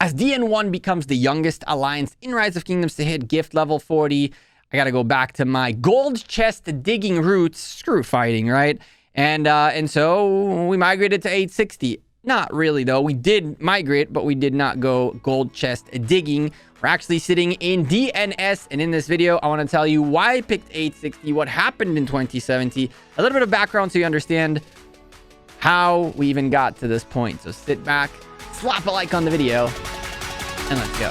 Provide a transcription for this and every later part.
As DN1 becomes the youngest alliance in Rise of Kingdoms to hit gift level 40, I gotta go back to my gold chest digging roots. Screw fighting, right? And so we migrated to 860. Not really, though. We did migrate, but we did not go gold chest digging. We're actually sitting in DNS, and in this video, I want to tell you why I picked 860, what happened in 2070, a little bit of background so you understand how we even got to this point. So sit back, slap a like on the video, and let's go.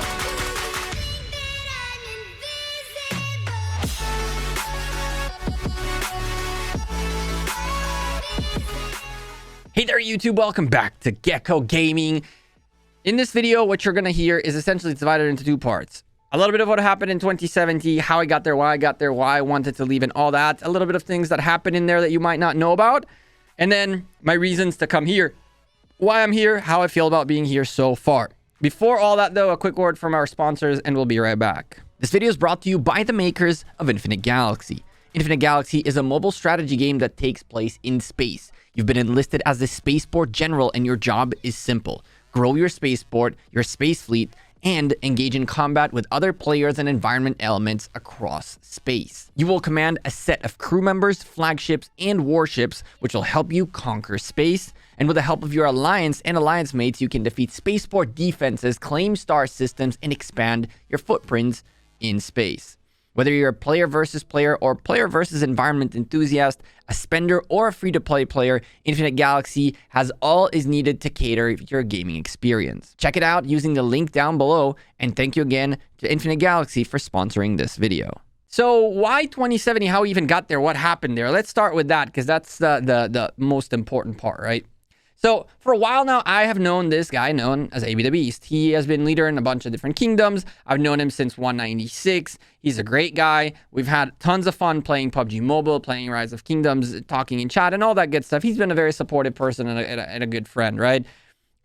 Hey there, YouTube. Welcome back to Gekko Gaming. In this video, what you're going to hear is essentially divided into two parts. A little bit of what happened in 2070, how I got there, why I wanted to leave, and all that. A little bit of things that happened in there that you might not know about. And then my reasons to come here, why I'm here, how I feel about being here so far. Before all that, though, a quick word from our sponsors, and we'll be right back. This video is brought to you by the makers of Infinite Galaxy. Infinite Galaxy is a mobile strategy game that takes place in space. You've been enlisted as a spaceport general, and your job is simple. Grow your spaceport, your space fleet, and engage in combat with other players and environment elements across space. You will command a set of crew members, flagships, and warships, which will help you conquer space. And with the help of your alliance and alliance mates, you can defeat spaceport defenses, claim star systems, and expand your footprints in space. Whether you're a player versus player or player versus environment enthusiast, a spender or a free-to-play player, Infinite Galaxy has all is needed to cater your gaming experience. Check it out using the link down below, and thank you again to Infinite Galaxy for sponsoring this video. So why 2070? How we even got there? What happened there? Let's start with that, because that's the most important part, right? So for a while now, I have known this guy known as AB the Beast. He has been leader in a bunch of different kingdoms. I've known him since 196. He's a great guy. We've had tons of fun playing PUBG Mobile, playing Rise of Kingdoms, talking in chat, and all that good stuff. He's been a very supportive person and a good friend, right?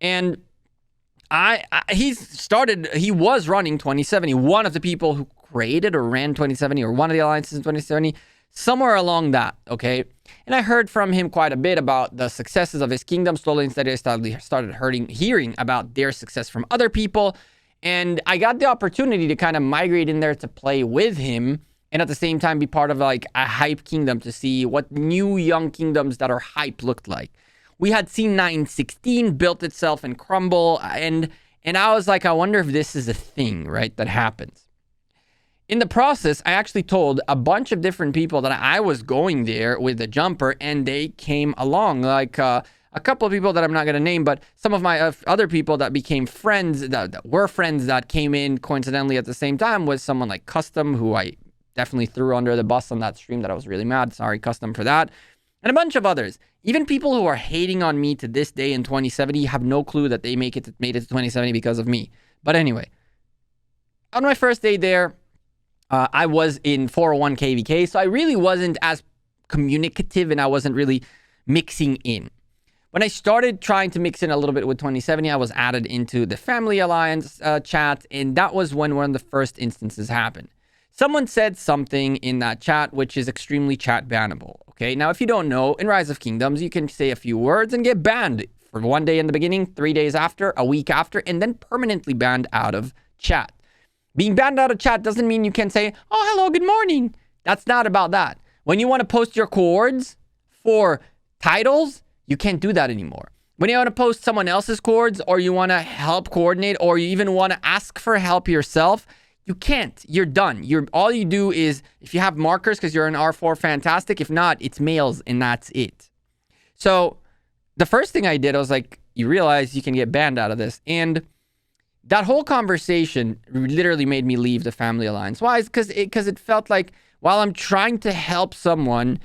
And he was running 2070. One of the people who created or ran 2070, or one of the alliances in 2070, somewhere along that, okay? And I heard from him quite a bit about the successes of his kingdom. Slowly and steadily, I started hearing about their success from other people. And I got the opportunity to kind of migrate in there to play with him, and at the same time be part of like a hype kingdom to see what new young kingdoms that are hype looked like. We had seen 916 built itself and crumble, and I was like, I wonder if this is a thing, right, that happens. In the process, I actually told a bunch of different people that I was going there with the jumper, and they came along. Like a couple of people that I'm not going to name, but some of my other people that became friends, that were friends that came in coincidentally at the same time, was someone like Custom, who I definitely threw under the bus on that stream that I was really mad. Sorry, Custom, for that. And a bunch of others. Even people who are hating on me to this day in 2070 have no clue that they made it to 2070 because of me. But anyway, on my first day there, I was in 401 KVK, so I really wasn't as communicative, and I wasn't really mixing in. When I started trying to mix in a little bit with 2070, I was added into the Family Alliance chat, and that was when one of the first instances happened. Someone said something in that chat which is extremely chat bannable, okay? Now, if you don't know, in Rise of Kingdoms, you can say a few words and get banned for 1 day in the beginning, 3 days after, a week after, and then permanently banned out of chat. Being banned out of chat doesn't mean you can say, oh, hello, good morning. That's not about that. When you want to post your chords for titles, you can't do that anymore. When you want to post someone else's chords, or you want to help coordinate, or you even want to ask for help yourself, you can't. You're done. All you do is, if you have markers because you're an R4, fantastic. If not, it's males, and that's it. So the first thing I did, I was like, you realize you can get banned out of this. And that whole conversation literally made me leave the Family Alliance. Why? Because it felt like, while I'm trying to help someone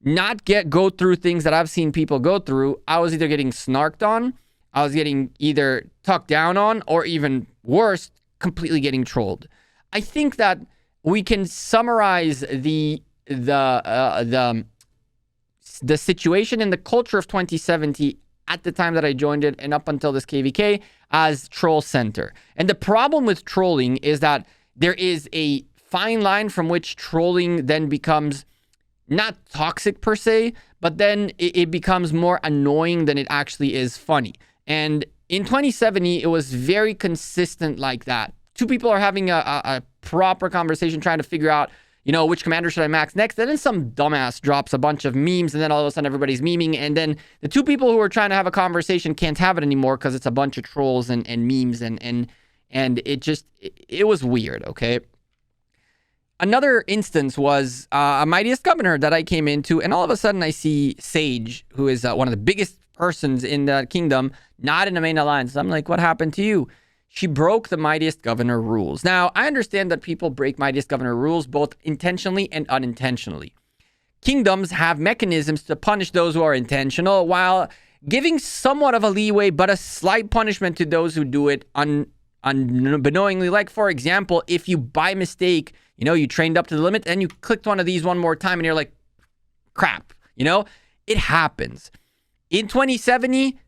not go through things that I've seen people go through, I was either getting snarked on, I was getting either talked down on, or even worse, completely getting trolled. I think that we can summarize the situation and the culture of 2070 at the time that I joined it and up until this KVK as troll center. And the problem with trolling is that there is a fine line from which trolling then becomes not toxic per se, but then it becomes more annoying than it actually is funny. And In 2070, it was very consistent like that. Two people are having a proper conversation trying to figure out, which commander should I max next? And then some dumbass drops a bunch of memes, and then all of a sudden everybody's memeing. And then the two people who are trying to have a conversation can't have it anymore because it's a bunch of trolls and memes. And it was weird, okay? Another instance was a Mightiest Governor that I came into, and all of a sudden I see Sage, who is one of the biggest persons in the kingdom, not in the main alliance. I'm like, what happened to you? She broke the Mightiest Governor rules. Now, I understand that people break Mightiest Governor rules both intentionally and unintentionally. Kingdoms have mechanisms to punish those who are intentional, while giving somewhat of a leeway, but a slight punishment to those who do it unbeknowingly. Like, for example, if you by mistake, you trained up to the limit and you clicked one of these one more time and you're like, crap, it happens. In 2070,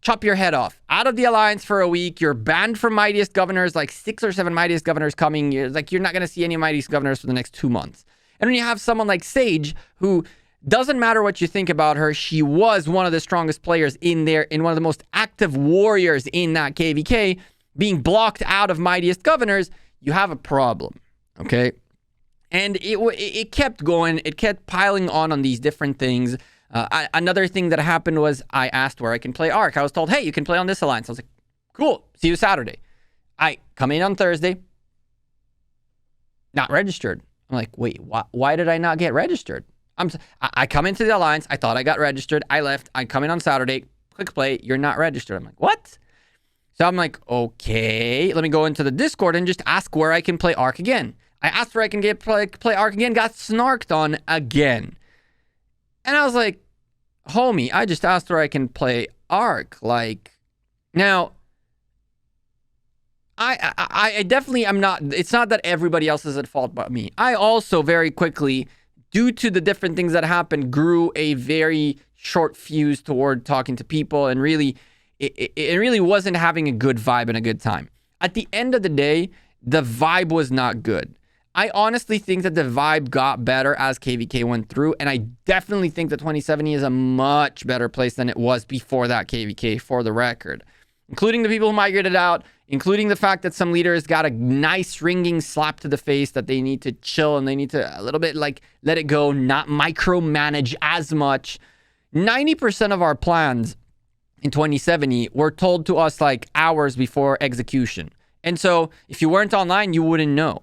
chop your head off. Out of the alliance for a week. You're banned from Mightiest Governors, like 6 or 7 Mightiest Governors coming. You're not going to see any Mightiest Governors for the next 2 months. And when you have someone like Sage, who doesn't matter what you think about her, she was one of the strongest players in there, and one of the most active warriors in that KVK, being blocked out of Mightiest Governors, you have a problem, okay? And it kept going. It kept piling on these different things. Another thing that happened was I asked where I can play Arc. I was told, hey, you can play on this alliance. I was like, cool. See you Saturday. I come in on Thursday. Not registered. I'm like, wait, why did I not get registered? I come into the alliance. I thought I got registered. I left. I come in on Saturday. Click play. You're not registered. I'm like, what? So I'm like, okay, let me go into the Discord and just ask where I can play Arc again. I asked where I can play Arc again. Got snarked on again. And I was like, homie, I just asked where I can play Arc. Like, now, I definitely am not, it's not that everybody else is at fault but me. I also very quickly, due to the different things that happened, grew a very short fuse toward talking to people, and really, it really wasn't having a good vibe and a good time. At the end of the day, the vibe was not good. I honestly think that the vibe got better as KVK went through, and I definitely think that 2070 is a much better place than it was before that KVK, for the record. Including the people who migrated out, including the fact that some leaders got a nice ringing slap to the face that they need to chill and they need to a little bit like let it go, not micromanage as much. 90% of our plans in 2070 were told to us like hours before execution. And so if you weren't online, you wouldn't know.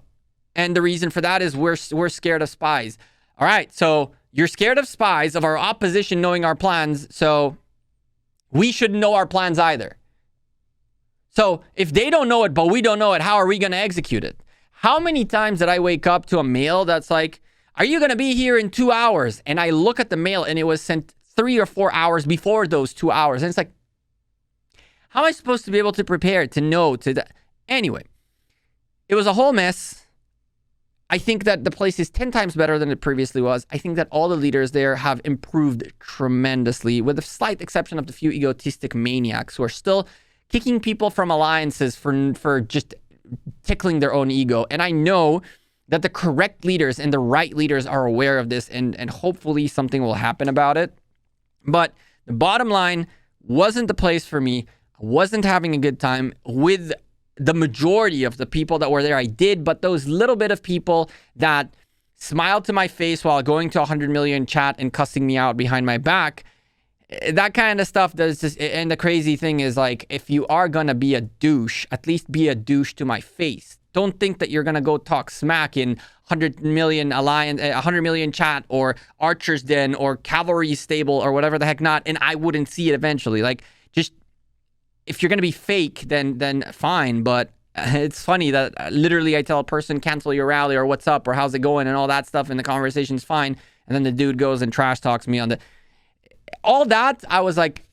And the reason for that is we're scared of spies. All right, so you're scared of spies, of our opposition knowing our plans, so we shouldn't know our plans either. So if they don't know it, but we don't know it, how are we going to execute it? How many times did I wake up to a mail that's like, are you going to be here in 2 hours? And I look at the mail and it was sent 3 or 4 hours before those 2 hours. And it's like, how am I supposed to be able to prepare, to know, to that? Anyway, it was a whole mess. I think that the place is 10 times better than it previously was. I think that all the leaders there have improved tremendously, with a slight exception of the few egotistic maniacs who are still kicking people from alliances for just tickling their own ego. And I know that the correct leaders and the right leaders are aware of this, and hopefully something will happen about it. But the bottom line, wasn't the place for me. I wasn't having a good time with the majority of the people that were there. I did, but those little bit of people that smiled to my face while going to 100 million chat and cussing me out behind my back, that kind of stuff does just. And the crazy thing is, like, if you are gonna be a douche, at least be a douche to my face. Don't think that you're gonna go talk smack in 100 million alliance, 100 million chat, or Archer's Den, or Cavalry Stable, or whatever the heck not, and I wouldn't see it eventually. Like, just, if you're going to be fake, then fine. But it's funny that literally I tell a person, cancel your rally, or what's up, or how's it going, and all that stuff, and the conversation's fine. And then the dude goes and trash talks me on all that. I was like,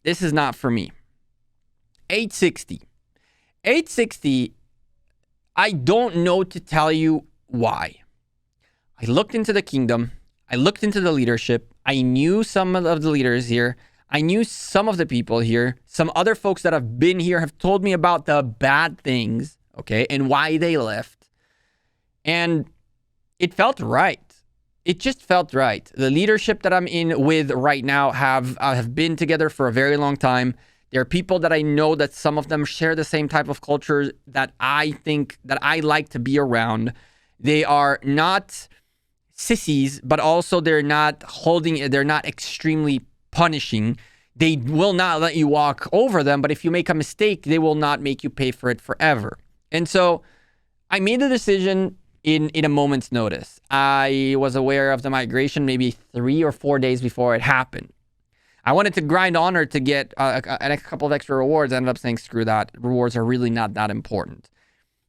this is not for me. 860. I don't know to tell you why. I looked into the kingdom. I looked into the leadership. I knew some of the leaders here. I knew some of the people here. Some other folks that have been here have told me about the bad things, okay, and why they left. And it felt right. It just felt right. The leadership that I'm in with right now have been together for a very long time. There are people that I know that some of them share the same type of culture that I think that I like to be around. They are not sissies, but also they're not extremely punishing. They will not let you walk over them, but if you make a mistake, they will not make you pay for it forever. And so I made the decision in a moment's notice. I was aware of the migration maybe 3 or 4 days before it happened. I wanted to grind honor to get a couple of extra rewards. I ended up saying, screw that. Rewards are really not that important.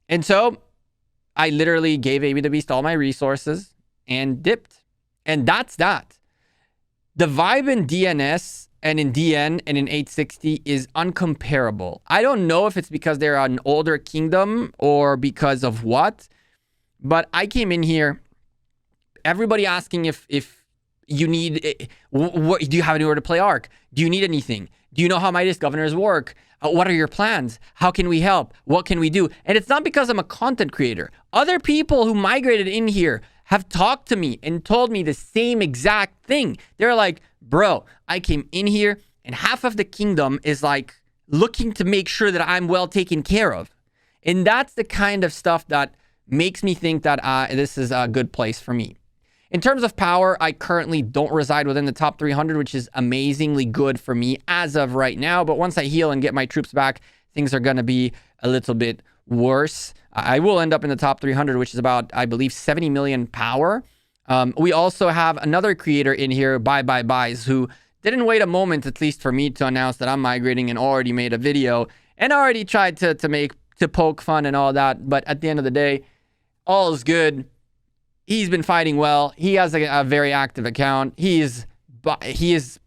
And so I literally gave AB the Beast all my resources and dipped. And that's that. The vibe in DNS and in DN and in 860 is uncomparable. I don't know if it's because they're an older kingdom or because of what, but I came in here, everybody asking if you need, what, do you have anywhere to play Arc? Do you need anything? Do you know how Midas governors work? What are your plans? How can we help? What can we do? And it's not because I'm a content creator. Other people who migrated in here have talked to me and told me the same exact thing. They're like, bro, I came in here and half of the kingdom is like looking to make sure that I'm well taken care of. And that's the kind of stuff that makes me think that this is a good place for me. In terms of power, I currently don't reside within the top 300, which is amazingly good for me as of right now. But once I heal and get my troops back, things are going to be a little bit worse. I will end up in the top 300, which is about, I believe, 70 million power. We also have another creator in here, Buys, who didn't wait a moment, at least for me, to announce that I'm migrating and already made a video and already tried to poke fun and all that. But at the end of the day, all is good. He's been fighting well. He has a very active account. He is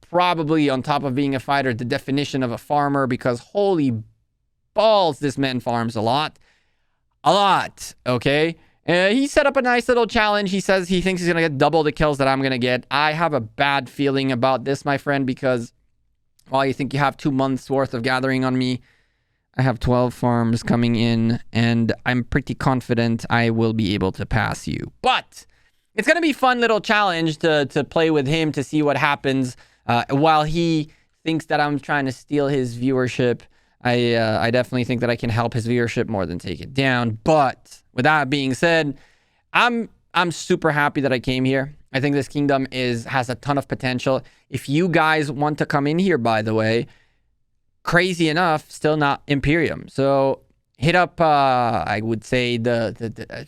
probably, on top of being a fighter, the definition of a farmer, because holy balls, this man farms a lot. A lot, okay? He set up a nice little challenge. He says he thinks he's going to get double the kills that I'm going to get. I have a bad feeling about this, my friend, because while you think you have 2 months worth of gathering on me, I have 12 farms coming in, and I'm pretty confident I will be able to pass you. But it's going to be a fun little challenge to play with him to see what happens while he thinks that I'm trying to steal his viewership. I definitely think that I can help his viewership more than take it down. But with that being said, I'm super happy that I came here. I think this kingdom has a ton of potential. If you guys want to come in here, by the way, crazy enough, still not Imperium. So hit up, I would say, the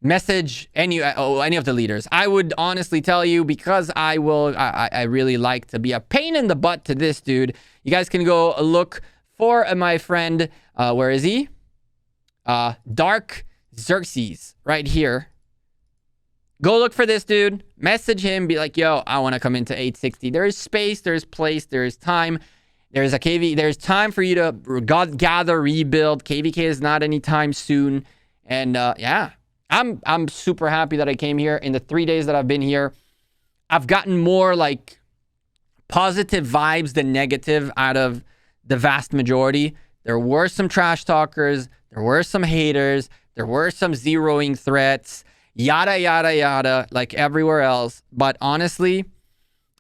message any of the leaders. I would honestly tell you, because I really like to be a pain in the butt to this dude. You guys can go look for my friend, where is he? Dark Xerxes, right here. Go look for this dude. Message him. Be like, yo, I want to come into 860. There is space. There is place. There is time. There's a KV. There's time for you to gather, rebuild. KVK is not anytime soon. And yeah, I'm super happy that I came here. In the 3 days that I've been here, I've gotten more like positive vibes than negative out of the vast majority. There were some trash talkers. There were some haters. There were some zeroing threats. Yada, yada, yada, like everywhere else. But honestly,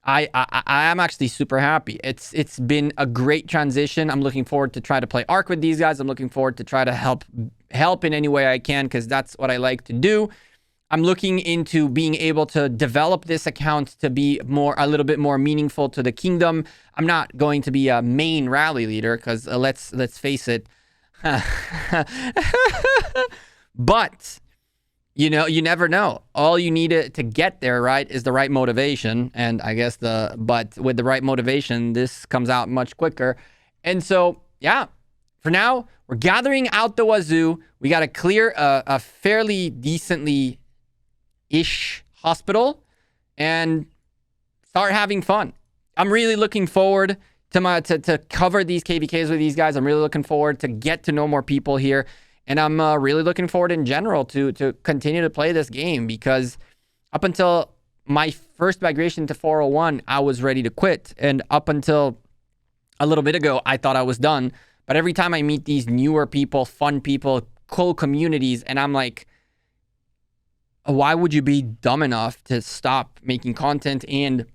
I am actually super happy. It's been a great transition. I'm looking forward to try to play Arc with these guys. I'm looking forward to try to help in any way I can, because that's what I like to do. I'm looking into being able to develop this account to be a little bit more meaningful to the kingdom. I'm not going to be a main rally leader, because let's face it. But you know, you never know. All you need to get there, right, is the right motivation. And I guess but with the right motivation, this comes out much quicker. And so, yeah, for now, we're gathering out the wazoo. We got to clear a fairly decently-ish hospital and start having fun. I'm really looking forward to cover these KVKs with these guys. I'm really looking forward to get to know more people here. And I'm really looking forward in general to continue to play this game, because up until my first migration to 401, I was ready to quit. And up until a little bit ago, I thought I was done. But every time I meet these newer people, fun people, cool communities, and I'm like, why would you be dumb enough to stop making content and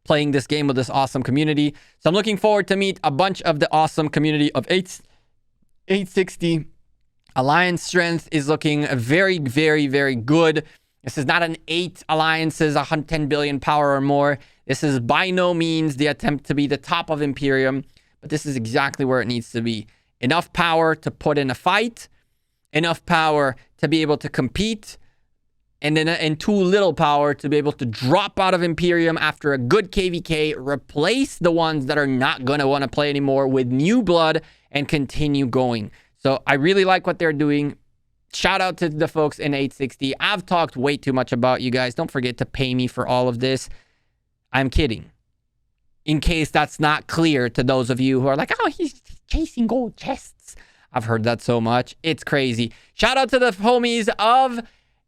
playing this game with this awesome community. So I'm looking forward to meet a bunch of the awesome community of 860. Alliance strength is looking very, very, very good. This is not an 8 alliances, 110 billion power or more. This is by no means the attempt to be the top of Imperium, but this is exactly where it needs to be. Enough power to put in a fight, enough power to be able to compete, and too little power to be able to drop out of Imperium after a good KVK, replace the ones that are not going to want to play anymore with new blood, and continue going. So I really like what they're doing. Shout out to the folks in 860. I've talked way too much about you guys. Don't forget to pay me for all of this. I'm kidding. In case that's not clear to those of you who are like, oh, he's chasing gold chests. I've heard that so much. It's crazy. Shout out to the homies of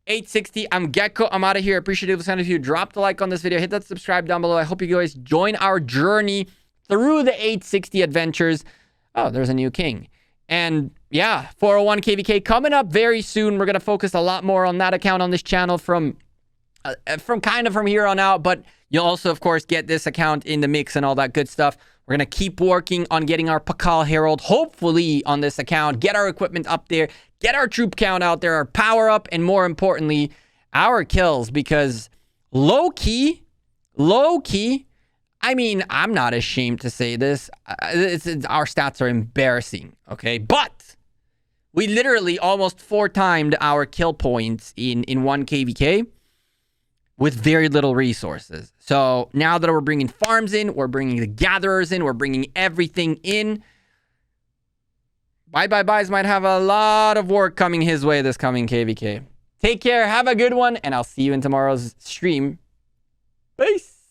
860. I'm Gekko. I'm out of here. Appreciate it. If you drop the like on this video, hit that subscribe down below. I hope you guys join our journey through the 860 adventures. Oh, there's a new king. And yeah, 401 KVK coming up very soon. We're going to focus a lot more on that account on this channel from here on out. But you'll also, of course, get this account in the mix and all that good stuff. We're going to keep working on getting our Pakal Herald, hopefully, on this account. Get our equipment up there. Get our troop count out there. Our power up. And more importantly, our kills. Because low-key, I mean, I'm not ashamed to say this. Our stats are embarrassing, okay? But we literally almost 4-timed our kill points in 1 KVK with very little resources. So now that we're bringing farms in, we're bringing the gatherers in, we're bringing everything in. Buys might have a lot of work coming his way this coming KVK. Take care, have a good one, and I'll see you in tomorrow's stream. Peace.